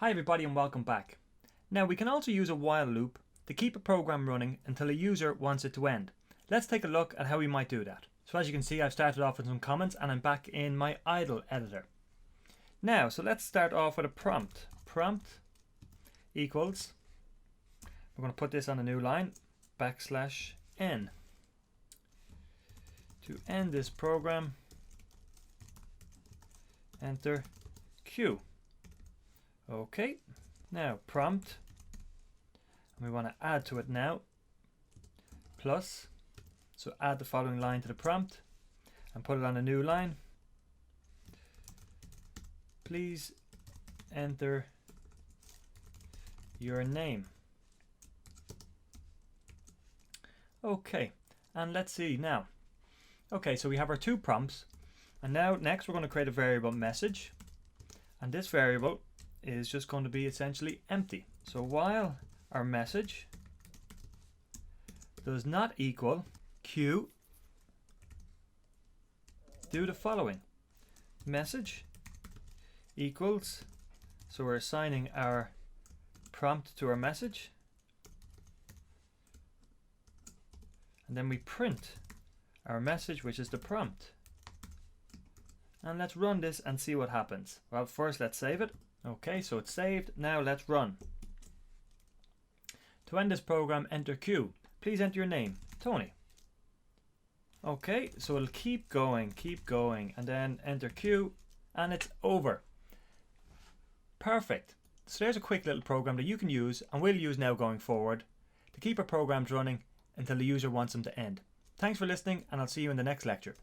Hi everybody and welcome back. Now we can also use a while loop to keep a program running until a user wants it to end. Let's take a look at how we might do that. So as you can see, I've started off with some comments and I'm back in my idle editor. Now, so let's start off with a prompt. Prompt equals, we're going to put this on a new line, \n. To end this program, enter Q. Okay, now prompt, and we want to add to it now, plus, so add the following line to the prompt and put it on a new line. Please enter your name. Okay, and let's see now. Okay, so we have our two prompts, and now next we're going to create a variable message, and this variable is just going to be essentially empty. So while our message does not equal Q, do the following. Message equals, so we're assigning our prompt to our message, and then we print our message, which is the prompt. And let's run this and see what happens. Well, first let's save it. Okay, so it's saved. Now let's run. To end this program, enter Q. Please enter your name, Tony. Okay, so it'll keep going, and then enter Q, and it's over. Perfect. So there's a quick little program that you can use and will use now going forward to keep our programs running until the user wants them to end. Thanks for listening, and I'll see you in the next lecture.